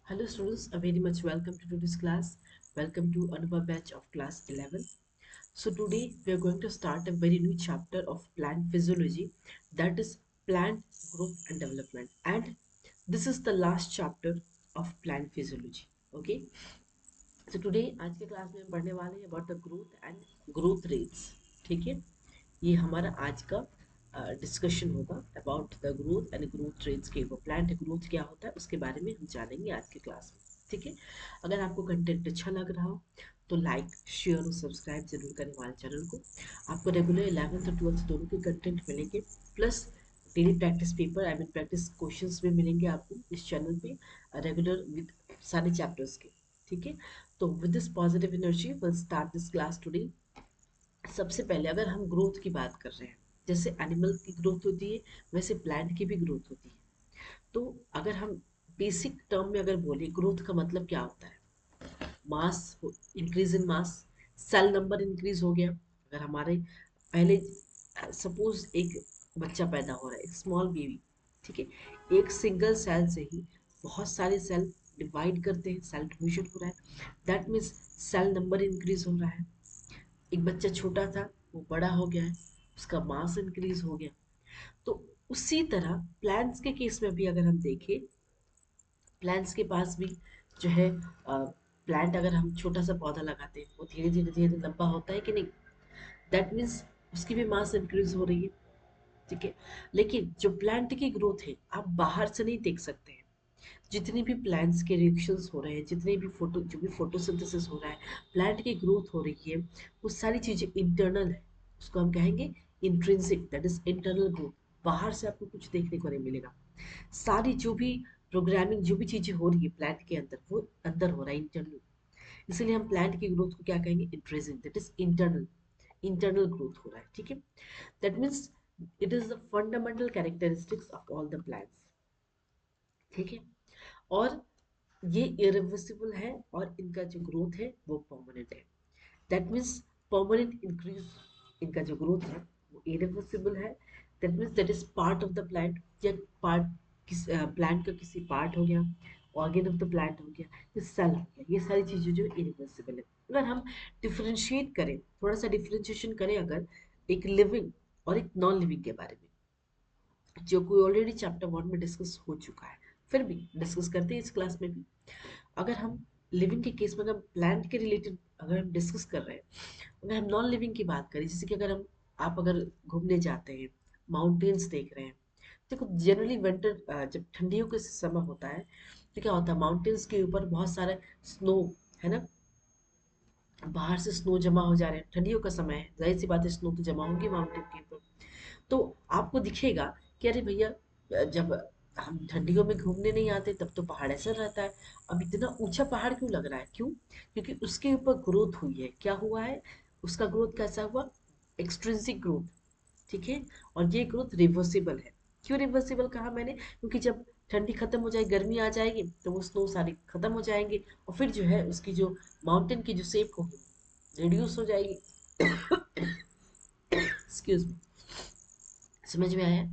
Hello students, a very much welcome to today's class. Welcome to another batch of class 11. So today we are going to start a very new chapter of plant physiology, that is plant growth and development. And this is the last chapter of plant physiology. Okay. So today आज के class में हम पढ़ने वाले हैं about the growth and growth rates. ठीक है, ये हमारा आज का डिस्कशन होगा about the growth and growth rates के ऊपर। प्लांट ग्रोथ क्या होता है उसके बारे में हम जानेंगे आज की क्लास में। ठीक है, अगर आपको कंटेंट अच्छा लग रहा हो तो लाइक शेयर और सब्सक्राइब जरूर करें हमारे चैनल को। आपको रेगुलर 11th और 12th दोनों के कंटेंट मिलेंगे, plus daily practice paper I mean practice questions भी मिलेंगे आपको इस चैनल पे रेगुलर विद सारे चैप्टर्स के। ठीक है, तो with this positive energy will start this class today. सबसे पहले अगर हम ग्रोथ की बात कर रहे हैं, जैसे एनिमल की ग्रोथ होती है वैसे प्लांट की भी ग्रोथ होती है। तो अगर हम बेसिक टर्म में अगर बोले ग्रोथ का मतलब क्या होता है, mass, increase in mass, cell number increase हो गया। अगर हमारे पहले सपोज एक बच्चा पैदा हो रहा है, एक स्मॉल बेबी, ठीक है, एक सिंगल सेल से ही बहुत सारे सेल डिवाइड करते हैं, सेल डिवीजन हो रहा है, that means cell number increase हो रहा है। एक बच्चा छोटा था वो बड़ा हो गया है, उसका मास इंक्रीज हो गया। तो उसी तरह प्लांट्स के केस में भी अगर हम देखें, प्लांट्स के पास भी जो है प्लांट अगर हम छोटा सा पौधा लगाते हैं वो धीरे धीरे धीरे लंबा होता है कि नहीं, दैट मीन्स उसकी भी मास इंक्रीज हो रही है। ठीक है, लेकिन जो प्लांट की ग्रोथ है आप बाहर से नहीं देख सकते हैं। जितनी भी प्लांट्स के रिएक्शंस हो रहे हैं, जितने भी जो भी फोटोसिंथेसिस हो रहा है, प्लांट की ग्रोथ हो रही है, वो सारी चीजें इंटरनल है। उसको हम कहेंगे intrinsic, that is internal growth. बाहर से आपको कुछ देखने को नहीं मिलेगा। सारी जो भी प्रोग्रामिंग जो भी चीजें हो रही है प्लांट के अंदर वो अंदर हो रहा है, इंटरनल। इसलिए हम प्लांट की ग्रोथ को क्या कहेंगे, intrinsic, that is internal. Internal growth हो रहा है। ठीक है, that means it is the fundamental characteristics of all the plants. ठीक है, और ये इरिवर्सिबल है और इनका जो ग्रोथ है वो परमानेंट है। दैट मीन्स परमानेंट इंक्रीज, इनका जो ग्रोथ है वो इरिवर्सिबल है। That means that is part of the plant, या पार्ट किस प्लांट का किसी पार्ट हो गया, ऑर्गेन ऑफ द प्लांट हो गया, ये सेल हो गया, ये सारी चीजें जो इरिवर्सिबल है। अगर हम डिफ्रेंशिएट करें, थोड़ा सा डिफ्रेंशिएशन करें अगर एक लिविंग और एक नॉन लिविंग के बारे में, जो कोई ऑलरेडी चैप्टर 1 में डिस्कस हो चुका है, फिर भी डिस्कस करते हैं इस क्लास में भी। अगर हम लिविंग के केस में अगर प्लांट के रिलेटेड अगर हम डिस्कस कर रहे हैं, अगर हम नॉन लिविंग की बात करें, जैसे कि अगर हम आप अगर घूमने जाते हैं, माउंटेन्स देख रहे हैं, देखो जनरली विंटर जब ठंडियों का समय होता है तो क्या होता है, माउंटेन्स के ऊपर बहुत सारे स्नो है ना, बाहर से स्नो जमा हो जा रहे हैं, ठंडियों का समय है, जाहिर सी बात है स्नो तो जमा होगी माउंटेन के ऊपर। तो आपको दिखेगा कि अरे भैया, जब हम ठंडियों में घूमने नहीं आते तब तो पहाड़ ऐसा रहता है, अब इतना ऊंचा पहाड़ क्यों लग रहा है, क्यों? क्योंकि उसके ऊपर ग्रोथ हुई है। क्या हुआ है, उसका ग्रोथ कैसा हुआ, एक्सट्रिंसिक ग्रोथ। ठीक है, और ये ग्रोथ रिवर्सिबल है। क्यों रिवर्सिबल कहा मैंने, क्योंकि जब ठंडी खत्म हो जाएगी, गर्मी आ जाएगी, तो वो स्नो सारी खत्म हो जाएंगे, और फिर जो है उसकी जो माउंटेन की जो शेप होगी रिड्यूस हो जाएगी। एक्सक्यूज मी, समझ में आया?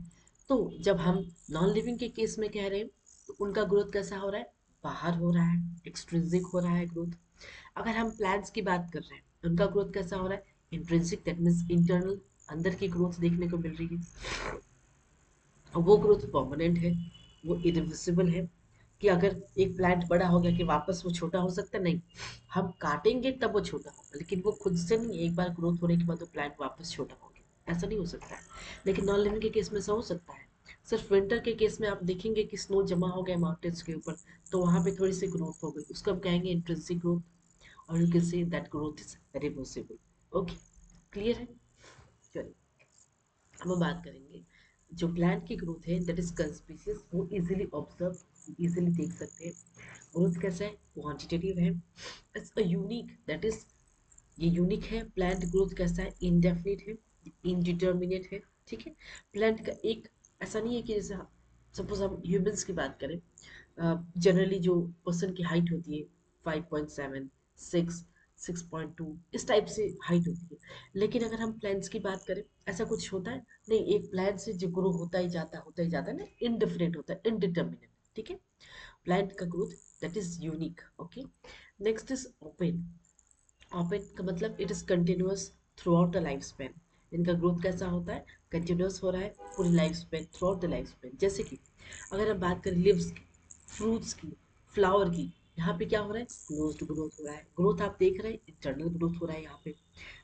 तो जब हम नॉन लिविंग के केस में कह रहे हैं तो उनका ग्रोथ कैसा हो रहा है, बाहर हो रहा है, एक्सट्रिंसिक हो रहा है ग्रोथ। अगर हम प्लांट्स की बात कर रहे हैं उनका ग्रोथ कैसा हो रहा है, इंट्रिंसिक, दैट मीन्स इंटरनल, अंदर की ग्रोथ देखने को मिल रही है। और वो ग्रोथ परमानेंट है, वो इरिवर्सिबल है। कि अगर एक प्लांट बड़ा हो गया कि वापस वो छोटा हो सकता है, नहीं, हम काटेंगे तब वो छोटा होगा, लेकिन वो खुद से नहीं, एक बार ग्रोथ होने के बाद वो प्लांट वापस छोटा हो गया, ऐसा नहीं हो सकता है। लेकिन नॉन लिविंग के केस में ऐसा हो सकता है। सिर्फ विंटर के केस में आप देखेंगे कि स्नो जमा हो गया माउंटेन्स के ऊपर, तो वहां पे थोड़ी सी ग्रोथ हो गई, उसको हम कहेंगे इंट्रिंसिक ग्रोथ, और you can say that growth is reversible. Okay, clear है? चलिए, अब हम बात करेंगे जो प्लांट की ग्रोथ है, दैट इज कंस्पिशियस, वो इजीली ऑब्जर्व, इजीली देख सकते हैं। ग्रोथ कैसा है, क्वांटिटेटिव है, it's a unique, that is ये यूनिक है। प्लांट ग्रोथ कैसा है, इनडेफिनिट है, इनडिटर्मिनेट है। ठीक है, प्लांट का एक ऐसा नहीं है कि जैसे सपोज हम ह्यूमंस की बात करें, जनरली जो पर्सन की हाइट होती है 5.7, 6, 6.2, इस टाइप से हाइट होती है। लेकिन अगर हम प्लांट्स की बात करें, ऐसा कुछ होता है नहीं, एक प्लांट से जो ग्रो होता ही जाता है ना, इनडिफरेंट होता है, इनडिटर्मिनेट। ठीक है, प्लांट का growth that is unique. Okay, next is open. Open का मतलब it is continuous through out the life span. इनका ग्रोथ कैसा होता है, कंटिन्यूअस हो रहा है पूरी life span, through out the life span. जैसे कि अगर हम बात करें लिव्स की, फ्रूट्स की, फ्लावर की, यहाँ पे क्या हो रहा है, क्लोज्ड ग्रोथ हो रहा है। ग्रोथ आप देख रहे हैं, इंटरनल ग्रोथ हो रहा है यहाँ पे।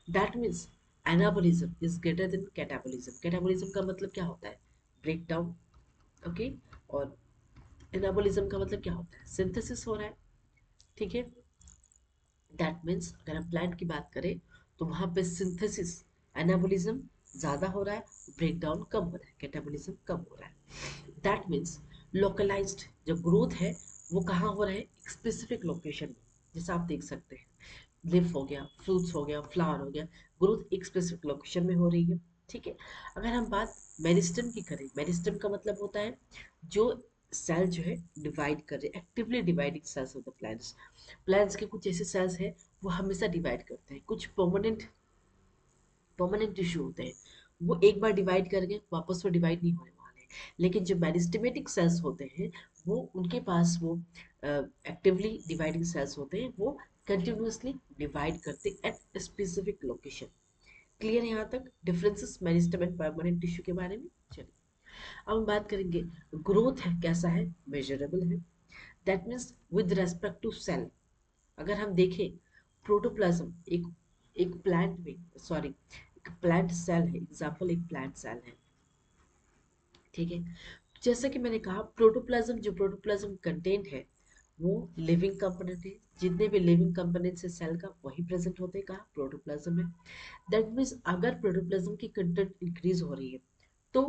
That means anabolism is greater than catabolism. Catabolism का मतलब क्या होता है, ब्रेक डाउन। ओके, और एनाबोलिज्म का मतलब क्या होता है, सिंथेसिस हो रहा है। ठीक है, दैट मीन्स अगर हम प्लांट की बात करें तो वहाँ पे सिंथेसिस, एनाबोलिज्म ज़्यादा हो रहा है, ब्रेक डाउन कम हो रहा है, कैटाबोलिज्म कम हो रहा है। दैट मीन्स लोकलाइज्ड जो ग्रोथ है वो कहाँ हो रहा है, एक स्पेसिफिक लोकेशन में। जैसा आप देख सकते हैं, लिव हो गया, फ्रूट्स हो गया, फ्लावर हो गया, ग्रोथ एक स्पेसिफिक लोकेशन में हो रही है। ठीक है, अगर हम बात मेरिस्टम की करें, मेरिस्टम का मतलब होता है जो सेल जो है डिवाइड कर रहे, actively dividing cells of the plants. Plants के कुछ ऐसे सेल्स हैं वो हमेशा डिवाइड करते हैं, कुछ परमानेंट परमानेंट टिश्यू होते हैं, वो एक बार डिवाइड करके वापस वो डिवाइड नहीं होने वाले। लेकिन जो मेरिस्टेमेटिक सेल्स होते हैं वो, उनके पास वो एक्टिवली डिवाइडिंग सेल्स होते हैं, वो कंटिन्यूअसली डिवाइड करते एट स्पेसिफिक लोकेशन। क्लियर है यहाँ तक differences meristem and permanent tissue के बारे में। चलिए अब हम बात करेंगे ग्रोथ है कैसा है, मेजरेबल है। That means with respect to cell. अगर हम देखें प्रोटोप्लाज्म एक एक प्लांट में, सॉरी एक प्लांट सेल है, एग्जांपल एक प्लांट सेल है। ठीक है, जैसे कि मैंने कहा प्रोटोप्लाज्म, जो प्रोटोप्लाज्म कंटेंट है वो लिविंग कंपोनेंट है। जितने भी लिविंग कंपोनेंट्स है सेल का वही प्रेजेंट होते हैं, कहा प्रोटोप्लाज्म में। दैट मीन्स अगर प्रोटोप्लाज्म की कंटेंट इंक्रीज हो रही है तो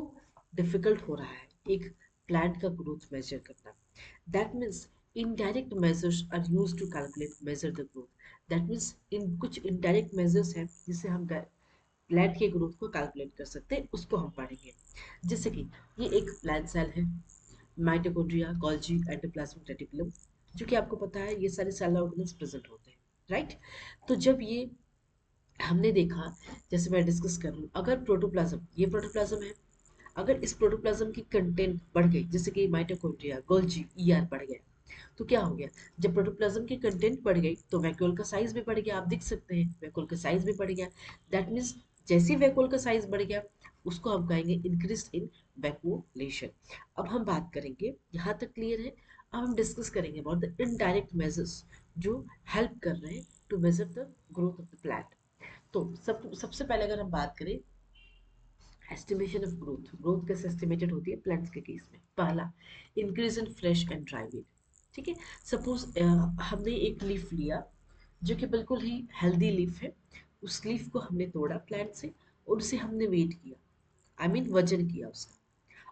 डिफिकल्ट हो रहा है एक प्लांट का ग्रोथ मेजर करना। That means indirect measures are use to calculate measure the growth. That means इन कुछ इनडायरेक्ट मेजर्स हैं जिससे हम प्लांट के ग्रोथ को कैलकुलेट कर सकते हैं, उसको हम पढ़ेंगे। जैसे कि ये एक प्लांट सेल है, माइटोकॉन्ड्रिया, गोल्जी, एंडोप्लाज्मिक रेटिकुलम, जो कि आपको पता है ये सारे सेल ऑर्गेनल्स प्रेजेंट होते हैं, राइट। तो जब ये हमने देखा, जैसे मैं डिस्कस कर रही हूँ, अगर प्रोटोप्लाज्म, ये प्रोटोप्लाज्म है, अगर इस प्रोटोप्लाज्म की कंटेंट बढ़ गई, जैसे कि माइटोकॉन्ड्रिया, गोल्जी, ईआर बढ़ गया, तो क्या हो गया, जब प्रोटोप्लाज्म की कंटेंट बढ़ गई तो वैक्यूल का साइज भी बढ़ गया। आप देख सकते हैं वैक्यूल का साइज भी बढ़ गया। दैट मीन्स जैसे ही वैक्यूल का साइज बढ़ गया उसको हम कहेंगे इंक्रीज इन वैक्यूलेशन। अब हम बात करेंगे, यहाँ तक क्लियर है। अब हम डिस्कस करेंगे अबाउट द इनडायरेक्ट मेजर्स जो हेल्प कर रहे हैं to measure the growth of the plant. तो सबसे पहले अगर हम बात करें एस्टिमेशन ऑफ ग्रोथ, ग्रोथ कैसे एस्टिमेटेड होती है प्लांट्स के केस में, पहला increase in fresh and dry weight. ठीक है, सपोज हमने एक लीफ लिया जो कि बिल्कुल ही हेल्दी लीफ है, उस लीफ को हमने तोड़ा प्लांट से और उसे हमने वेट किया, आई मीन वजन किया उसका,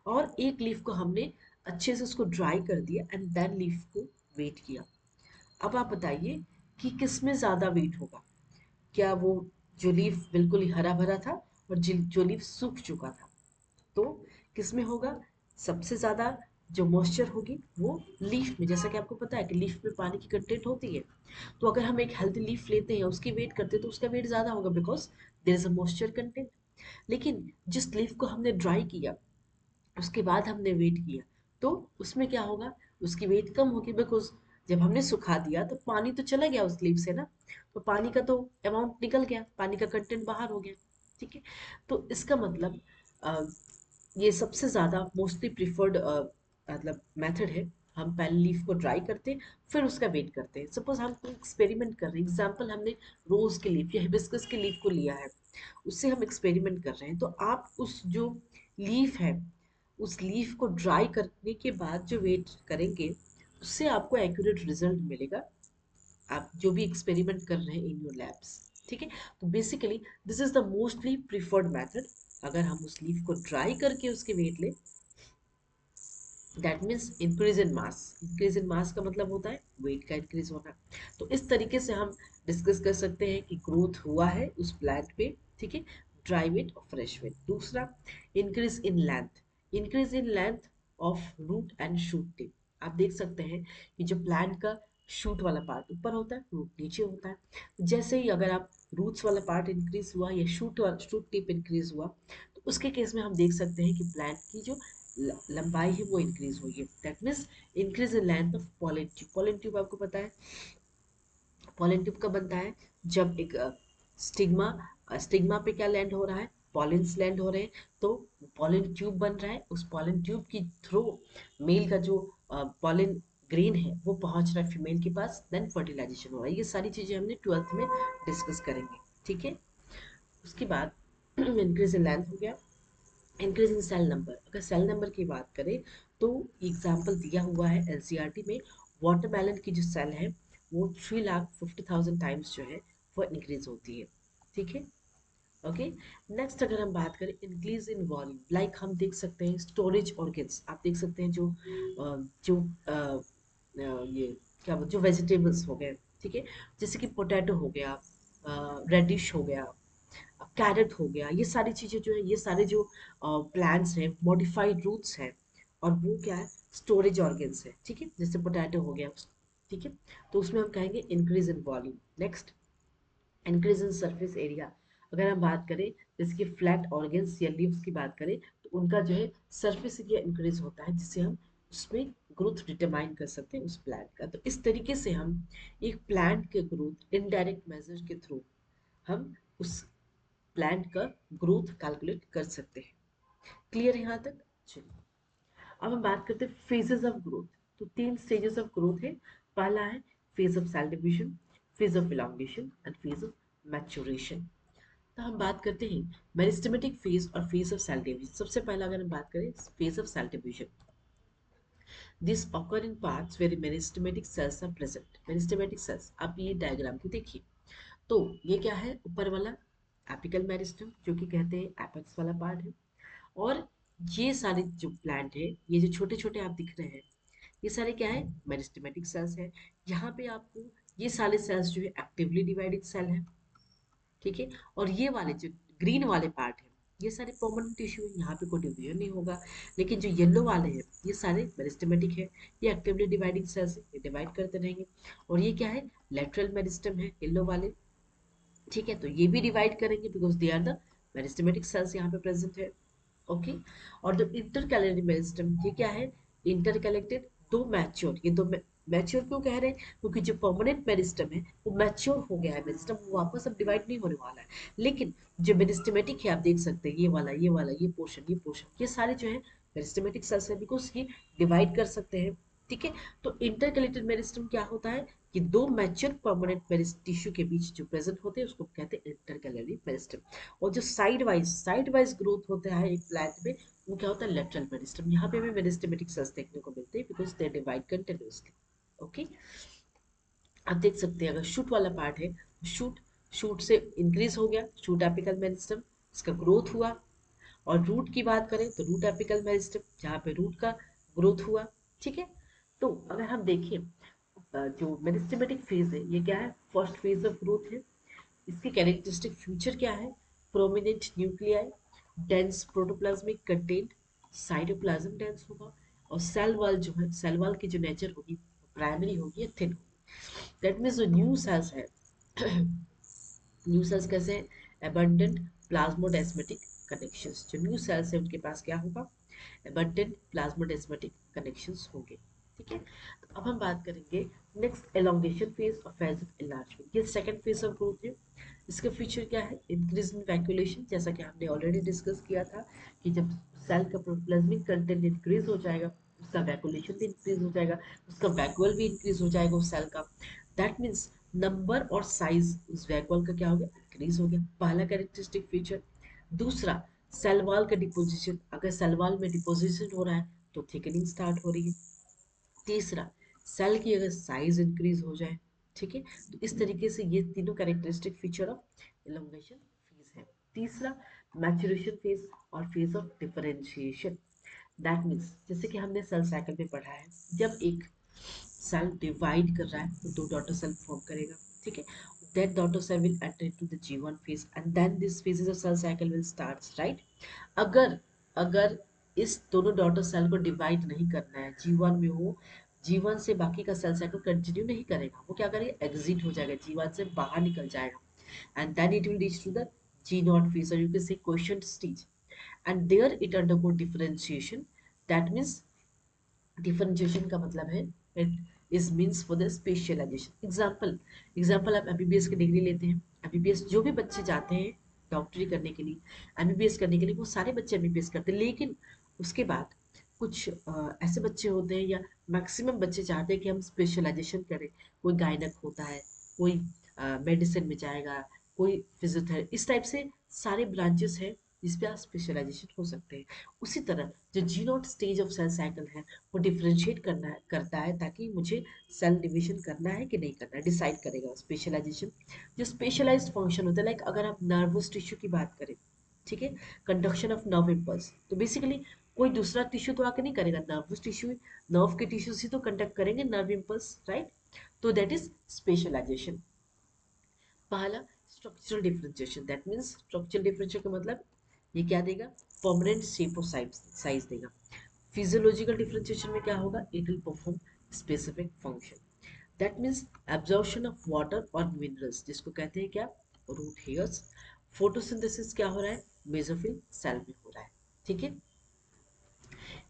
और एक लीफ को हमने अच्छे से उसको ड्राई कर दिया एंड देन लीफ को वेट किया। अब आप बताइए कि किस में ज़्यादा वेट होगा, क्या वो जो लीफ बिल्कुल ही हरा भरा था और जो लीफ सूख चुका था, तो किसमें होगा, सबसे ज़्यादा जो मॉइस्चर होगी वो लीफ में। जैसा कि आपको पता है कि लीफ में पानी की कंटेंट होती है, तो अगर हम एक हेल्दी लीफ लेते हैं उसकी वेट करते हैं तो उसका वेट ज़्यादा होगा because there is a moisture content. लेकिन जिस लीफ को हमने ड्राई किया उसके बाद हमने वेट किया तो उसमें क्या होगा, उसकी वेट कम होगी बिकॉज जब हमने सुखा दिया तो पानी तो चला गया उस लीफ से ना, तो पानी का तो अमाउंट निकल गया, पानी का कंटेंट बाहर हो गया। ठीक है, तो इसका मतलब अ, ये सबसे ज़्यादा मोस्टली प्रिफर्ड मतलब मेथड है। हम पहले लीफ को ड्राई करते हैं फिर उसका वेट करते हैं। सपोज हम कोई एक्सपेरिमेंट कर रहे हैं, एग्जाम्पल हमने रोज़ के लीफ या हिबिस्कस के लीफ को लिया है, उससे हम एक्सपेरिमेंट कर रहे हैं, तो आप उस जो लीफ है उस लीफ को ड्राई करने के बाद जो वेट करेंगे उससे आपको एक्यूरेट रिजल्ट मिलेगा, आप जो भी एक्सपेरिमेंट कर रहे हैं इन योर लैब्स। ठीक है, तो basically this is the mostly preferred method. अगर हम उस लीफ को ड्राई करके उसके वेट लें, that means increase in mass. Increase in mass का मतलब होता है वेट का इंक्रीज होना। तो इस तरीके से हम डिस्कस कर सकते हैं कि ग्रोथ हुआ है उस प्लांट पे। ठीक है, ड्राई वेट और फ्रेश वेट। दूसरा, increase in length. Increase in length of root and shoot tip. आप देख सकते हैं कि जो प्लांट का शूट वाला पार्ट ऊपर होता है, रूट नीचे होता है। जैसे ही अगर आप रूट्स वाला पार्ट इंक्रीज हुआ या शूट टिप इंक्रीज हुआ, तो उसके केस में हम देख सकते हैं कि प्लांट की जो लंबाई है वो इंक्रीज हुई है। That means increase in length of pollen tube. Pollen tube आपको पता है पॉलन ट्यूब कब बनता है, जब एक स्टिग्मा स्टिग्मा पे क्या लैंड हो रहा है, पॉलिन्स लैंड हो रहे हैं, तो पॉलन ट्यूब बन रहा है। उस पॉलन ट्यूब की थ्रू मेल का जो पॉलन ग्रेन है वो पहुंच रहा है फीमेल के पास, देन फर्टिलाइजेशन हो रहा है। ये सारी चीजें हमने 12th में डिस्कस करेंगे, ठीक है। उसके बाद इंक्रीज इन लेंथ हो गया, इंक्रीज इन सेल नंबर। अगर सेल नंबर की बात करें तो एग्जाम्पल दिया हुआ है एनसीईआरटी में, वाटरमेलन की जो सेल है वो 3,50,000 टाइम्स जो है वो इंक्रीज होती है, ठीक है। ओके, नेक्स्ट अगर हम बात करें इंक्रीज इन वॉल्यूम, लाइक हम देख सकते हैं स्टोरेज ऑर्गन्स, आप देख सकते हैं ये क्या जो वेजिटेबल्स हो गए, ठीक है, जैसे कि पोटैटो हो गया, रेडिश हो गया, कैरेट हो गया, ये सारी चीजें जो है, ये सारे जो प्लांट्स हैं मॉडिफाइड रूट्स हैं, और वो क्या है, स्टोरेज ऑर्गन्स है, ठीक है, जैसे पोटैटो हो गया, ठीक है। तो उसमें हम कहेंगे increase in volume. Next increase in surface area. अगर हम बात करें जैसे कि फ्लैट ऑर्गन्स या लीव्स की बात करें तो उनका जो है सरफेस एरिया इंक्रीज होता है, जिससे हम उसमें ग्रोथ डिटरमाइन कर सकते हैं उस प्लांट का। तो इस तरीके से हम एक प्लांट के ग्रोथ इनडायरेक्ट मेजर के थ्रू हम उस प्लांट का ग्रोथ कैलकुलेट कर सकते हैं। क्लियर है यहाँ तक? चलिए अब हम बात करते हैं फेजेस ऑफ ग्रोथ। तो 3 स्टेजेस ऑफ ग्रोथ है। पहला है phase of cell division, phase of elongation and phase of maturation. तो हम बात करते हैं मेरिस्टेमेटिक फेज और फेज ऑफ सेल डिवीजन। सबसे पहला अगर हम बात करें phase of cell division, this occur in parts where meristematic cells are present. Meristematic cells, आप ये डायग्राम को देखिए, तो ये क्या है, ऊपर वाला एपिकल मेरिस्टम जो कि कहते हैं एपेक्स वाला पार्ट है, और ये सारे जो प्लांट है, ये जो छोटे छोटे आप दिख रहे हैं, ये सारे क्या है, मेरिस्टेमेटिक सेल्स है। यहाँ पे आपको ये सारे सेल्स जो है एक्टिवली डिवाइडेड सेल है, ठीक है। और ये वाले जो ग्रीन वाले पार्ट है, ये सारे परमानेंट टिश्यू है, यहाँ पे कोई डिवीजन नहीं होगा। लेकिन जो येलो वाले हैं ये सारे मेरिस्टेमेटिक है, ये एक्टिवली डिवाइडिंग सेल्स है, ये डिवाइड करते रहेंगे। और ये क्या है, लेटरल मेरिस्टम है येलो वाले, ठीक है, तो ये भी डिवाइड करेंगे because they are the meristematic cells यहाँ पे प्रेजेंट है। ओके, और जो इंटरकैलेटरी मेरिस्टम, ये क्या है, इंटरकलेक्टेड दो मैच्योर, ये दो मैच्योर क्यों कह रहे हैं, क्योंकि जो परमानेंट मेरिस्टम है वो मैच्योर हो गया है मेरिस्टम, वो वापस अब डिवाइड नहीं होने वाला है। लेकिन जो मेरिस्टेमेटिक है आप देख सकते हैं, ये वाला ये पोर्शन ये सारे जो है मेरिस्टेमेटिक सेल्स है, बिकॉज ये डिवाइड कर सकते हैं, ठीक है। तो इंटरकलेटेड मेरिस्टम क्या होता है, कि दो मैच्योर परमानेंट टिश्यू के बीच जो प्रेजेंट होते हैं उसको कहते हैं इंटरकैलेटरी मेरिस्टम। और जो साइड वाइज ग्रोथ होता है एक प्लांट में, वो क्या होता है, लेटरल मेरिस्टम। यहाँ पे भी मेरिस्टेमेटिक सेल्स देखने को मिलते हैं because they divide continuously. Okay, आप देख सकते हैं अगर शूट वाला पार्ट है, शूट शूट से इंक्रीज हो गया, शूट एपिकल मेरिस्टम, इसका ग्रोथ हुआ। और रूट की बात करें तो रूट एपिकल मेरिस्टम, जहाँ पे रूट का ग्रोथ हुआ, ठीक है। तो अगर हम देखें जो मेरिस्टेमेटिक फेज है, ये क्या है, फर्स्ट फेज ऑफ ग्रोथ है। इसकी कैरेक्टरिस्टिक फीचर क्या है, prominent nuclei, dense protoplasmic content, cytoplasm dense होगा, और सेल वॉल जो है, सेल वॉल की जो नेचर होगी प्राइमरी होगी या थिन होगी। दैट मीन्स जो न्यू सेल्स है न्यू सेल्स कैसे हैं, एबंडेंट प्लाज्मोडेस्मेटिक कनेक्शंस। जो न्यू सेल्स है उनके पास क्या होगा, एबंडेंट प्लाज्मोडेस्मेटिक कनेक्शंस होंगे, ठीक है। तो अब हम बात करेंगे नेक्स्ट एलोंगेशन फेज और फेज ऑफ एनलार्जमेंट। ये सेकंड फेज ऑफ ग्रोथ है। इसका फीचर क्या है, इंक्रीज इन वैक्यूलेशन, जैसा कि हमने ऑलरेडी डिस्कस किया था कि जब सेल का प्रोप्लाज्मिक कंटेंट इंक्रीज हो जाएगा, उसका वैक्यूलेशन भी इंक्रीज हो जाएगा, उसका वैक्यूल भी इंक्रीज हो जाएगा उस सेल का। दैट मीन्स नंबर और साइज उस वैक्यूल का क्या हो गया, इंक्रीज हो गया, पहला कैरेक्टरिस्टिक फीचर। दूसरा, सेल वॉल का डिपोजिशन, अगर सेल वॉल में डिपोजिशन हो रहा है तो थिकनिंग स्टार्ट हो रही है। तीसरा, सेल की अगर साइज इंक्रीज हो जाए, ठीक है। तो इस तरीके से ये तीनों characteristic feature of elongation phase है। तीसरा, मैच्योरेशन फेज और phase of differentiation. That means जैसे कि हमने सेल साइकिल में पढ़ा है, जब एक सेल डिवाइड कर रहा है तो दो डॉटर सेल फॉर्म करेगा, ठीक है। That daughter cell will enter into the G1 phase and then this phases of cell cycle will starts, right? अगर अगर इस दोनों डॉटर सेल को डिवाइड नहीं करना है, G1 में हो, G1 से बाकी का सेल साइकिल कंटिन्यू नहीं करेगा, वो क्या करेगा, एग्जिट हो जाएगा, G1 से बाहर निकल जाएगा, and then it will reach to the G0 phase or you can say quotient stage, and there it undergo differentiation, that means differentiation का मतलब है it is means for the specialization. Example आप MBBS की degree लेते हैं। MBBS जो भी बच्चे जाते हैं डॉक्टरी करने के लिए, एमबीबीएस करने के लिए, वो सारे बच्चे एमबीबीएस करते हैं, लेकिन उसके बाद कुछ ऐसे बच्चे होते हैं या मैक्सिमम बच्चे चाहते हैं कि हम स्पेशलाइजेशन करें। कोई गायनक होता है, कोई मेडिसिन में जाएगा, कोई फिजियोथेरेपी, इस टाइप से सारे ब्रांचेस हैं जिसपे आप स्पेशलाइजेशन हो सकते हैं। उसी तरह जो G naught stage of cell cycle है वो डिफरेंशिएट करता है ताकि मुझे सेल डिवीजन करना है कि नहीं करना है, डिसाइड करेगा स्पेशलाइजेशन। जो स्पेशलाइज्ड फंक्शन होता है, लाइक अगर आप नर्वस टिश्यू की बात करें, ठीक है, कंडक्शन ऑफ नर्व इम्पल्स, तो बेसिकली कोई दूसरा टिश्यू तो आके नहीं करेगा, नर्वस टिश्यू, नर्व के टिश्यूज ही तो कंडक्ट करेंगे नर्व इम्पल्स, राइट। तो दैट इज स्पेशलाइजेशन। पहला structural differentiation, that means structural differentiation का मतलब ये क्या देगा, परमानेंट शेप और साइज देगा। फिजियोलॉजिकल डिफरेंशिएशन में क्या होगा, it will perform specific function, that means absorption of water और मिनरल्स, जिसको कहते हैं क्या, रूट हेयर्स। फोटोसिंथेसिस क्या हो रहा है, मेसोफिल सेल में हो रहा है, ठीक है।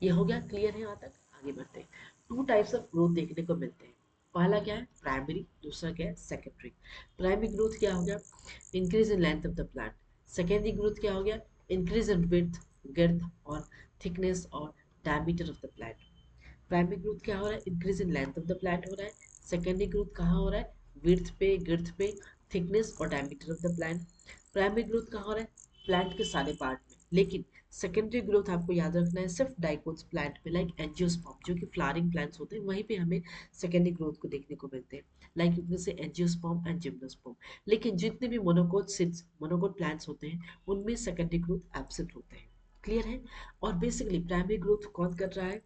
ये हो गया, क्लियर है यहाँ तक। आगे बढ़ते हैं। टू टाइप्स ऑफ ग्रोथ देखने को मिलते हैं। पहला क्या है, प्राइमरी, दूसरा क्या है, सेकेंडरी। प्राइमरी ग्रोथ क्या हो गया, increase in length of the plant. Secondary growth क्या हो गया, इंक्रीज इन विड्थ, girth और थिकनेस और diameter of the plant. Primary growth क्या हो रहा है, increase in length of the plant हो रहा है। सेकेंडरी ग्रोथ कहाँ हो रहा है, विड्थ पे, girth पे, थिकनेस और diameter of the plant. Primary growth कहाँ हो रहा है, प्लांट के सारे पार्ट में, लेकिन सेकेंडरी ग्रोथ आपको याद रखना है सिर्फ डाइकोट्स प्लांट में, लाइक एंजियोस्पर्म जो कि फ्लावरिंग प्लांट्स होते हैं, वहीं पे हमें सेकेंडरी ग्रोथ को देखने को मिलते हैं, लाइक इनमें से एंजियोस्पर्म एंड जिम्नोस्पर्म। लेकिन जितने भी मोनोकोट प्लांट्स होते हैं उनमें सेकेंडरी ग्रोथ एब्सेंट होते हैं, क्लियर है। और बेसिकली प्राइमरी ग्रोथ कौन कर रहा है,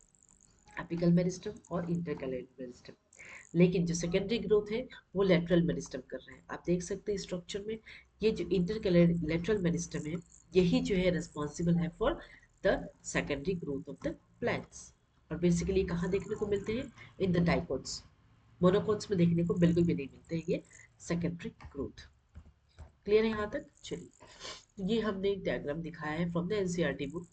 एपिकल मेरिस्टम और इंटरकैलर मेरिस्टम। लेकिन जो सेकेंडरी ग्रोथ है वो लेटरल मेरिस्टम कर रहा है। आप देख सकते हैं स्ट्रक्चर में, ये जो इंटरकैलर लेटरल मेरिस्टम है, यही जो है रिस्पॉन्सिबल है for the secondary growth of the plants. और बेसिकली कहाँ देखने को मिलते हैं, इन द डाइकोट्स। मोनोकोट्स में देखने को बिल्कुल भी नहीं मिलते हैं ये सेकेंडरी ग्रोथ। क्लियर है यहाँ तक, चलिए। ये हमने एक डायग्राम दिखाया है फ्रॉम द एनसीईआरटी बुक।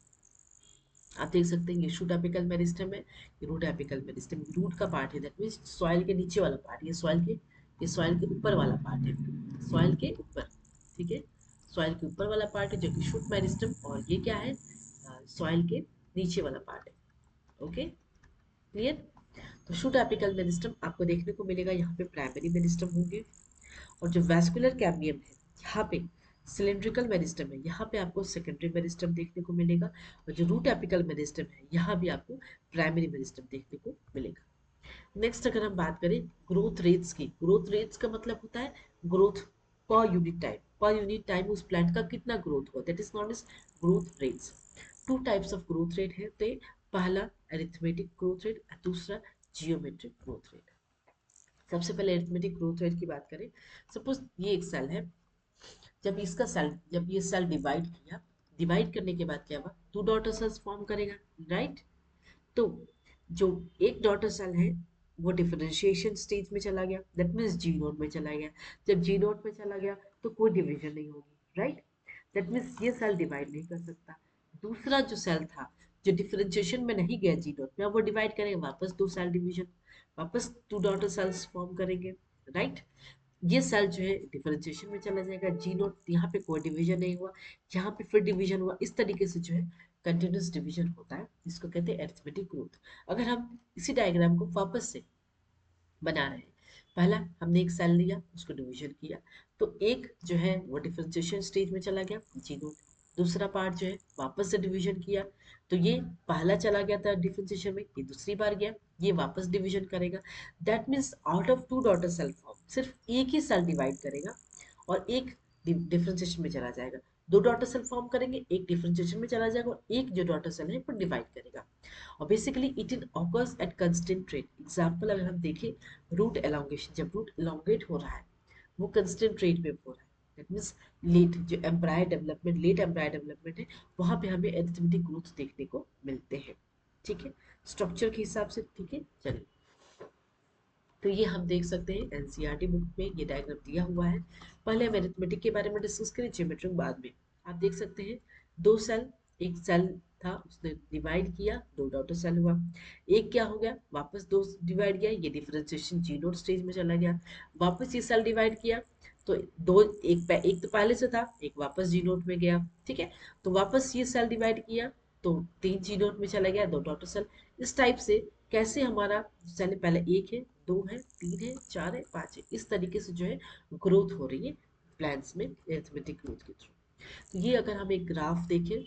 आप देख सकते हैं ये शूट एपिकल मेरिस्टम है, ये रूट एपिकल मेरिस्टम, रूट का पार्ट है, दैट मीन्स सॉइल के नीचे वाला पार्ट, ये सॉइल के ऊपर वाला पार्ट है, सॉइल के ऊपर, ठीक है। सॉइल के ऊपर वाला पार्ट है जो कि शूट मेरिस्टम, और ये क्या है, सॉइल के नीचे वाला पार्ट है, ओके, क्लियर। तो शूट एपिकल मेरिस्टम आपको देखने को मिलेगा, यहाँ पे प्राइमरी मेरिस्टम होंगे, और जो वैस्कुलर कैम्बियम है यहाँ पे सिलेंड्रिकल मेरिस्टम है, यहाँ पे आपको सेकेंडरी मेरिस्टम देखने को मिलेगा। और जो रूट एपिकल मेरिस्टम है यहाँ भी आपको प्राइमरी मेरिस्टम देखने को मिलेगा। नेक्स्ट अगर हम बात करें ग्रोथ रेट्स की, ग्रोथ रेट्स का मतलब होता है growth per unit time, per unit time उस प्लांट का कितना ग्रोथ हुआ, that is not is growth rates. Two types of growth rate है, तो पहला अरिथमेटिक ग्रोथ रेट, दूसरा जियोमेट्रिक ग्रोथ रेट। सबसे पहले अरिथमेटिक ग्रोथ रेट की बात करें, सपोज ये एक सेल है, जब ये सेल डिवाइड किया, डिवाइड करने के बाद क्या हुआ, टू डॉटर सेल्स फॉर्म करेगा, राइट। तो जो एक डॉटर सेल है वो डिफरेंशिएशन स्टेज में चला गया, दैट मीन्स जी नोड में चला गया। जब जी नोड में चला गया तो कोई डिवीजन नहीं होगी, राइट। दैट मीन्स ये सेल डिवाइड नहीं कर सकता। दूसरा जो सेल था जो डिफरेंशिएशन में नहीं गया जी नोड में, अब वो डिवाइड करेंगे, वापस दो सेल डिवीजन, वापस टू डॉटर सेल्स फॉर्म करेंगे, राइट। ये सेल जो है डिफरेंशिएशन में चला जाएगा, जी नोट, यहाँ पे कोई डिवीजन नहीं हुआ, यहाँ पे फिर डिवीजन हुआ, इस तरीके से जो है कंटिन्यूस डिवीजन होता है, जिसको कहते हैं अरिथमेटिक ग्रोथ। अगर हम इसी डायग्राम को वापस से बना रहे हैं, पहला हमने एक सेल लिया, उसको डिवीजन किया, तो एक जो है वो डिफरेंशिएशन स्टेज में चला गया, जी नोट। दूसरा पार्ट जो है वापस से डिवीजन किया, तो ये पहला चला गया था डिफरेंशिएशन में, ये दूसरी बार गया, ये वापस डिवीजन करेगा। That means out of two daughter cell form सिर्फ एक ही सेल डिवाइड करेगा और एक डिफरेंशिएशन में चला जाएगा। दो डॉटर सेल फॉर्म करेंगे, एक डिफरेंशिएशन में चला जाएगा और एक जो डॉटर सेल है वो डिवाइड करेगा। और basically it in occurs at constant rate. Example अगर हम देखें, रूट एलोंगेशन, जब रूट एलोंगेट हो रहा है वो कंस्टेंट रेट में हो रहा है, दैट मीन्स लेट जो embryo development, late embryo development है, वहां पे हमें अरिथमेटिक ग्रोथ देखने को मिलते हैं, ठीक है, स्ट्रक्चर के हिसाब से, ठीक है, चलिए। तो ये हम देख सकते हैं एनसीईआरटी बुक में ये डायग्राम दिया हुआ है। पहले हम अरिथमेटिक के बारे में डिस्कस करें, ज्योमेट्रिक बाद में। आप देख सकते हैं दो सेल, एक सेल था उसने डिवाइड किया, दो डॉटर सेल हुआ। एक क्या हो गया, वापस दो डिवाइड किया, ये डिफरेंशिएशन जी नोट स्टेज में चला गया। वापस ये सेल डिवाइड किया तो दो, एक तो पहले से था, एक वापस जी नोट में गया, ठीक है। तो वापस ये सेल डिवाइड किया तो तीन जी नोट में चला गया, दो डॉटर सेल। इस टाइप से कैसे हमारा सेल पहले एक है, दो है, तीन है, चार है, पांच है, इस तरीके से जो है ग्रोथ हो रही है प्लांट्स में एरिथमेटिक ग्रोथ के थ्रू। तो ये अगर हम एक ग्राफ देखें,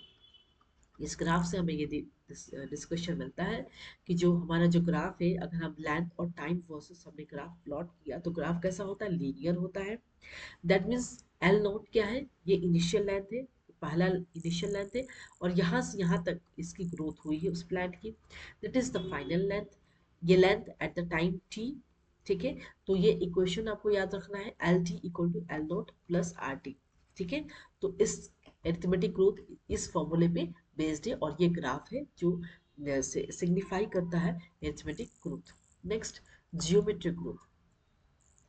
इस ग्राफ से हमें ये डिस्कशन मिलता है कि जो हमारा जो ग्राफ है, अगर हम लेंथ और टाइम वर्सेस हमने ग्राफ प्लॉट किया तो ग्राफ कैसा होता है, लीनियर होता है। दैट मीन्स एल नोट क्या है, ये इनिशियल लेंथ है, पहला इनिशियल लेंथ है, और यहाँ से यहाँ तक इसकी ग्रोथ हुई है उस प्लांट की, that is the final length. ये length at the time t, ठीक है। तो ये इक्वेशन आपको याद रखना है, l t equal to l naught plus r t, ठीक है। तो इस एरिथमेटिक ग्रोथ इस फॉर्मूले पे बेस्ड है, और ये ग्राफ है जो सिग्निफाई करता है arithmetic growth. Next, geometric growth.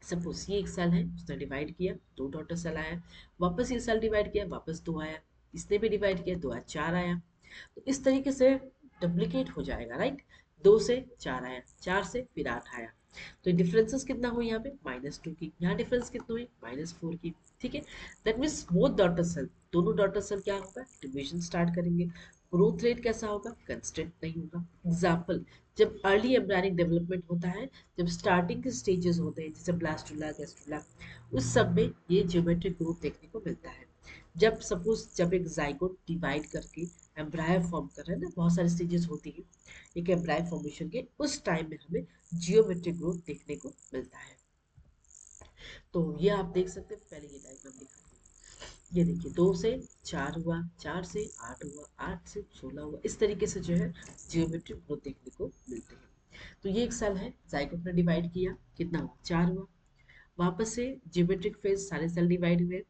Suppose ये एक सेल है, उसने डिवाइड किया, दो डॉटर सेल आया, वापस ये सेल डिवाइड किया, वापस दो आया, इसने भी डिवाइड किया, दो आया, चार आया। तो इस तरीके से डुप्लीकेट हो जाएगा, राइट। दो से चार आया, चार से फिर आठ आया। तो डिफरेंसेस कितना हुई यहाँ पे, -2 की, यहाँ डिफरेंस कितना हुई, -4 की, ठीक है। That means both daughter cell, दोनों डॉटर सेल क्या होगा, डिवीजन स्टार्ट करेंगे। ग्रोथ रेट कैसा होगा, कंस्टेंट नहीं होगा। एग्जाम्पल, जब अर्ली एम्ब्रियोनिक डेवलपमेंट होता है, जब स्टार्टिंग के स्टेजेस होते हैं जैसे ब्लास्टुला गैस्ट्रुला, उस सब में ये जियोमेट्रिक ग्रोथ देखने को मिलता है। जब सपोज जब एक जाइगोट डिवाइड करके एम्ब्रायो फॉर्म कर रहे हैं ना, बहुत सारी स्टेजेस होती है एक एम्ब्रायो फॉर्मेशन के, उस टाइम में हमें जियोमेट्रिक ग्रोथ देखने को मिलता है। तो ये आप देख सकते हैं, पहले ये डायग्राम दिखाते हैं। ये देखिए, दो से चार हुआ, चार से आठ हुआ, आठ से 16 हुआ, इस तरीके से जो है जियोमेट्रिक ग्रोथ देखने को मिलते हैं। तो ये एक सेल है, जाइगोट ने डिवाइड किया, कितना हुआ, चार हुआ। वापस से जियोमेट्रिक फेज, सारे सेल डिवाइड हुए।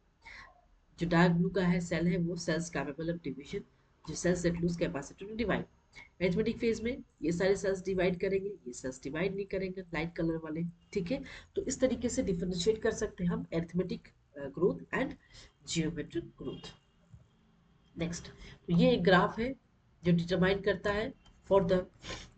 जो डार्क ब्लू का है सेल है, वो सेल्स कैपेबल ऑफ डिवीजन, जो cells that lose capacity to divide. Arithmetic phase में ये सारे सेल्स डिवाइड करेंगे, ये सेल्स डिवाइड नहीं करेंगे, लाइट कलर वाले, ठीक है। तो इस तरीके से डिफरेंशिएट कर सकते हैं हम arithmetic growth and geometric growth. Next, तो ये एक ग्राफ है जो डिटरमाइन करता है फॉर द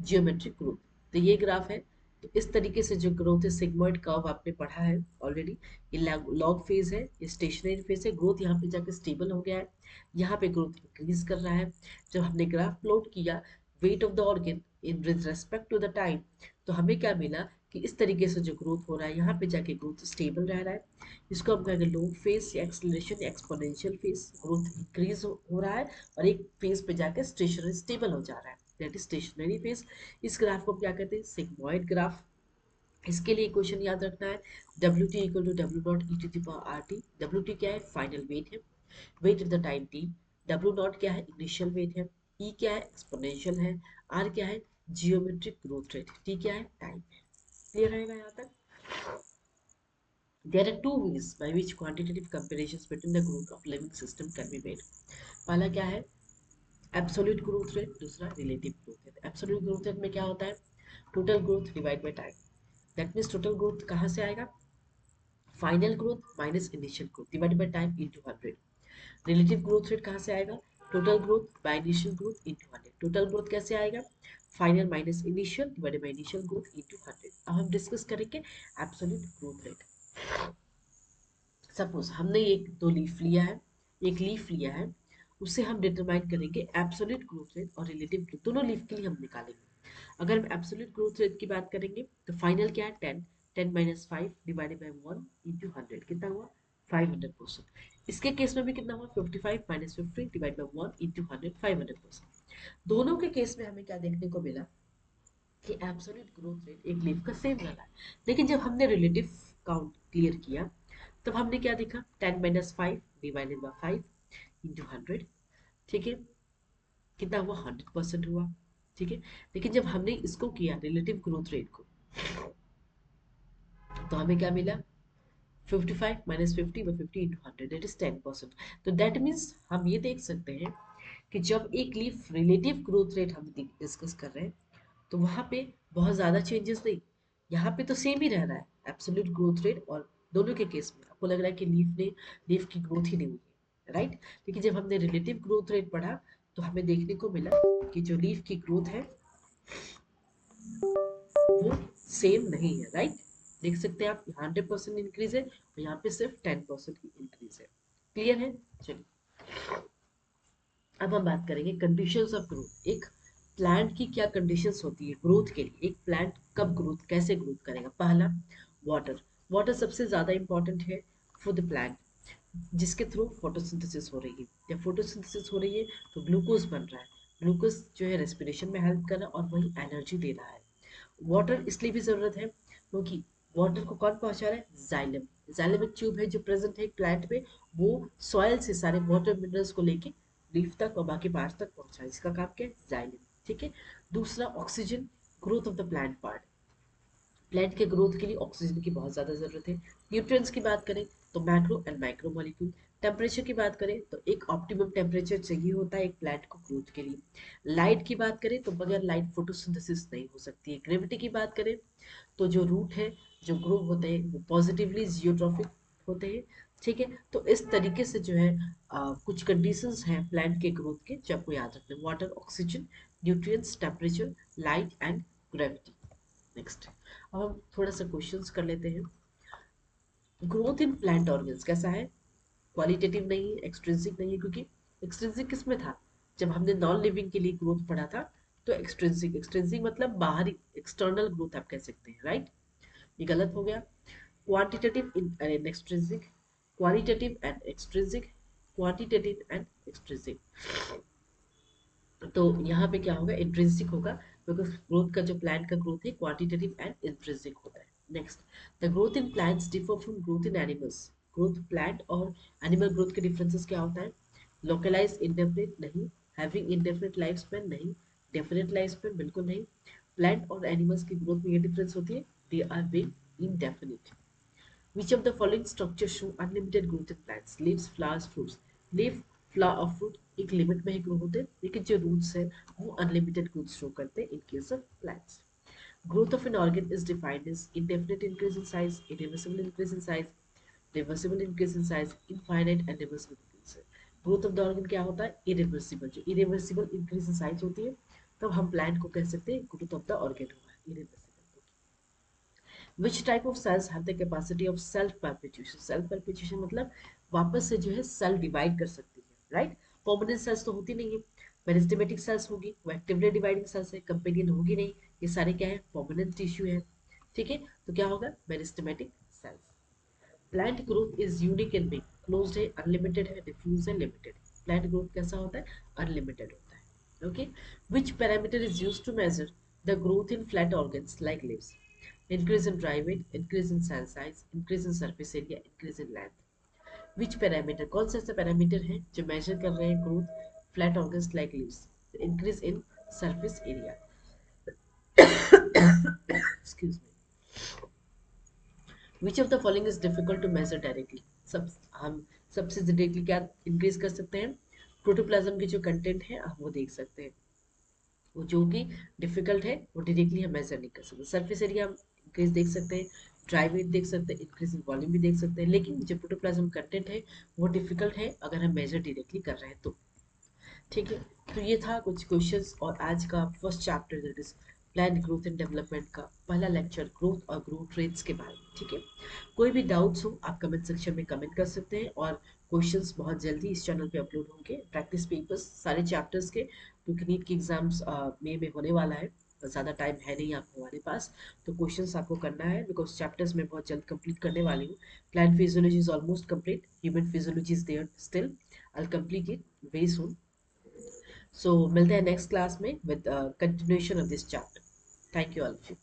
जियोमेट्रिक ग्रोथ। तो ये ग्राफ है, तो इस तरीके से जो ग्रोथ है, सिग्मॉइड कर्व आपने पढ़ा है ऑलरेडी। ये लॉग फेज है, ये स्टेशनरी फेज है, ग्रोथ यहाँ पे जाके स्टेबल हो गया है, यहाँ पे ग्रोथ इंक्रीज कर रहा है। जब हमने ग्राफ प्लॉट किया weight of the organ in with respect to the time, तो हमें क्या मिला कि इस तरीके से जो ग्रोथ हो रहा है, यहाँ पे जाके ग्रोथ स्टेबल रह रहा है। इसको हम कहेंगे लॉग फेज या acceleration exponential phase, growth increase हो रहा है और एक फेज पे जाकर स्टेशनरी स्टेबल हो जा रहा है, दैट इज स्टेशनरी फेज। इस ग्राफ को क्या कहते हैं, सिग्मॉइड ग्राफ। इसके लिए क्वेश्चन याद रखना है, W T equal to W not e to the power r T. W T क्या है, फाइनल वेट है, weight at the time T. W not क्या है, इनिशियल वेट है। ई क्या है, एक्सपोनेंशियल है। आर क्या है, जियोमेट्रिक ग्रोथ रेट। टी क्या है, टाइम है। क्लियर रहेगा यहाँ तक। There are two ways by which quantitative comparisons between the growth of living system can be made. पहला क्या है, एब्सोल्यूट ग्रोथ रेट, दूसरा relative growth rate. Absolute growth rate में क्या होता है, total growth divide by time. That means total growth कहाँ से आएगा, final growth minus initial growth divide by time into 100। Relative growth rate कहाँ से आएगा, total growth by initial growth into 100। Total growth कैसे आएगा, final minus initial divided by initial growth into 100। अब हम डिस्कस करेंगे एब्सोल्यूट ग्रोथ रेट। सपोज हमने एक दो लीफ लिया है, एक लीफ लिया है, उससे हम डिटरमाइन करेंगे एब्सोल्यूट ग्रोथ रेट और रिलेटिव ग्रोथ, दोनों लीफ के लिए हम निकालेंगे। अगर हम एब्सोल्यूट ग्रोथ रेट की बात करेंगे तो फाइनल क्या है, 10, 10 माइनस 5 डिवाइडेड बाई 1 इंटू 100, कितना हुआ, 500%। इसके केस में भी कितना हुआ, 55 माइनस 50 डिवाइड बाई 1 इंटू 100, 500%। दोनों के केस में हमें क्या देखने को मिला कि एब्सोल्यूट ग्रोथ रेट एक लीफ का सेम रहा है। लेकिन जब हमने रिलेटिव काउंट क्लियर किया, तब हमने क्या देखा, 10 माइनस 5 डिवाइडेड बाई 5 इंटू 100, ठीक है, कितना हुआ, 100% हुआ, ठीक है। लेकिन जब हमने इसको किया रिलेटिव ग्रोथ रेट को, तो हमें क्या मिला, 55 minus 50 by 50 into 100, that is 10%। तो दैट मीन्स हम ये देख सकते हैं कि जब एक लीफ रिलेटिव ग्रोथ रेट हम डिस्कस कर रहे हैं, तो वहां पे बहुत ज़्यादा चेंजेस नहीं, यहाँ पे तो सेम ही रह रहा है एब्सोल्यूट ग्रोथ रेट। और दोनों के केस में आपको लग रहा है कि लीफ की ग्रोथ ही नहीं हुई है, राइट। लेकिन जब हमने रिलेटिव ग्रोथ रेट पढ़ा, तो हमें देखने को मिला कि जो लीफ की ग्रोथ है वो सेम नहीं है, राइट। देख सकते हैं आप, 100% इंक्रीज है और यहाँ पे सिर्फ 10% की इंक्रीज है। क्लियर है? चलिए अब हम बात करेंगे कंडीशंस ऑफ ग्रोथ। एक प्लांट की क्या कंडीशंस होती है ग्रोथ के लिए, एक प्लांट कब ग्रोथ, कैसे ग्रोथ करेगा। पहला, वाटर। वाटर सबसे ज्यादा इंपॉर्टेंट है फॉर द प्लांट, जिसके थ्रू फोटोसिंथेसिस हो रही है। जब फोटोसिंथेसिस हो रही है तो ग्लूकोज बन रहा है। ग्लूकोज जो है रेस्पिरेशन में हेल्प कर रहा है और वही एनर्जी दे रहा है। वाटर इसलिए भी जरूरत है क्योंकि वाटर को कौन पहुंचा रहा है, जाइलम। जाइलम एक ट्यूब है जो प्रेजेंट है एक प्लांट में, वो सॉइल से सारे वाटर मिनरल्स को लेके लीफ तक और बाकी पार्ट तक पहुंचा है। इसका काम क्या है, जाइलम। ठीक है। दूसरा, oxygen, growth of the plant part. Plant के ग्रोथ के लिए ऑक्सीजन की बहुत ज़्यादा ज़रूरत है। न्यूट्रिएंट्स की बात करें तो macro and micro molecule. Temperature की बात करें तो एक ऑप्टिमम टेम्परेचर चाहिए होता है एक प्लांट को ग्रोथ के लिए। लाइट की बात करें तो बगैर लाइट फोटोसिंथेसिस नहीं हो सकती है। ग्रेविटी की बात करें तो जो रूट है, जो ग्रो होते हैं वो पॉजिटिवली जियोट्रॉफिक होते हैं। ठीक है। तो इस तरीके से जो है कुछ कंडीशंस हैं प्लांट के ग्रोथ के जो आपको याद रखना है, water, oxygen, nutrients, temperature, light and gravity. Next, अब हम थोड़ा सा क्वेश्चंस कर लेते हैं। ग्रोथ इन प्लांट ऑर्गन्स कैसा है, क्वालिटेटिव नहीं है, एक्सट्रिंसिक नहीं है। क्योंकि एक्सट्रिंसिक किस में था, जब हमने नॉन लिविंग के लिए ग्रोथ पढ़ा था तो एक्सट्रिंसिक, एक्सट्रिंसिक मतलब बाहरी, एक्सटर्नल ग्रोथ आप कह सकते हैं, राइट। ये गलत हो गया। Quantitative and extrinsic, qualitative and extrinsic, quantitative and extrinsic. तो यहाँ पे क्या होगा, इंट्रिंसिक होगा, बिकॉज ग्रोथ का जो प्लांट का ग्रोथ है क्वांटिटेटिव एंड इंट्रिंसिक होता है। Next, the growth in plants differ from growth in animals. Growth plant और एनिमल ग्रोथ के डिफरेंसेस क्या होता है, लोकलाइज इंडेफिनिट नहीं, हैविंग इंडेफिनिट लाइफ स्पैन नहीं, डेफिनेट लाइफ स्पैन बिल्कुल नहीं। प्लांट और एनिमल्स की ग्रोथ में ये डिफरेंस होती है, they are big indefinite. Which of the following structures show unlimited growth in plants? Leaves, flowers, fruits. Leaf, flower और fruit एक लिमिट में ही ग्रो होते हैं, लेकिन जो रूट्स है वो अनलिमिटेड ग्रोथ शो करते हैं in case of plants. Growth of an organ is defined as indefinite increase in size, irreversible increase in size, reversible increase in size, infinite and reversible increase है। Growth of the organ क्या होता है, irreversible. जो irreversible increase in size होती है तब हम plant को कह सकते हैं ग्रोथ ऑफ द ऑर्गन हुआ है irreversible. Which type of cells have the capacity of self perpetuation? Self perpetuation मतलब वापस से जो है सेल डिवाइड कर सकती है, राइट। परमानेंट सेल्स तो होती नहीं है, मेरिस्टेमेटिक सेल्स होगी, वो एक्टिवली डिवाइडिंग सेल्स है, कंपेनियन होगी नहीं। ये सारे क्या है, परमानेंट टिश्यू है। ठीक है। तो क्या होगा, meristematic cells. Plant growth is unique and big, closed है, अनलिमिटेड है, डिफ्यूज है, लिमिटेड। प्लांट ग्रोथ कैसा होता है, अनलिमिटेड होता है। Okay. Which parameter is used to measure the growth in flat organs like leaves? Increase in dry weight, increase in cell size, increase in surface area, increase in length. Which parameter, कौन सा ऐसा parameter है जो major कर रहे हैं growth flat organs like leaves? Increase in surface area. Excuse me. Which of the following is difficult to measure directly? सब हम सबसे डायरेक्टली क्या इंक्रीज कर सकते हैं, प्रोटोप्लाज्म की जो कंटेंट है आप वो देख सकते हैं। वो जो कि डिफिकल्ट है वो डायरेक्टली हम मेजर नहीं कर सकते। सरफेस एरिया हम इंक्रीज देख सकते हैं, ड्राई वेट देख सकते हैं, इंक्रीज इन वॉल्यूम भी देख सकते हैं, लेकिन जो प्रोटोप्लाज्म कंटेंट है वो डिफिकल्ट है अगर हम मेजर डायरेक्टली कर रहे हैं तो। ठीक है। तो ये था कुछ क्वेश्चंस और आज का first chapter that is plant growth and development का पहला लेक्चर, ग्रोथ और ग्रोथ रेट्स के बारे में। ठीक है। कोई भी डाउट्स हो आप कमेंट सेक्शन में कमेंट कर सकते हैं और क्वेश्चंस बहुत जल्दी इस चैनल पे अपलोड होंगे, प्रैक्टिस पेपर्स सारे चैप्टर्स के, क्योंकि नीट की एग्जाम्स मई में होने वाला है, ज़्यादा टाइम है नहीं आपको हमारे पास। तो क्वेश्चंस आपको करना है बिकॉज चैप्टर्स में बहुत जल्द कंप्लीट करने वाली हूँ। Plant physiology is almost complete, human physiology is there still, I complete it very soon. So मिलते हैं नेक्स्ट क्लास में with continuation of this chapter. Thank you all of you.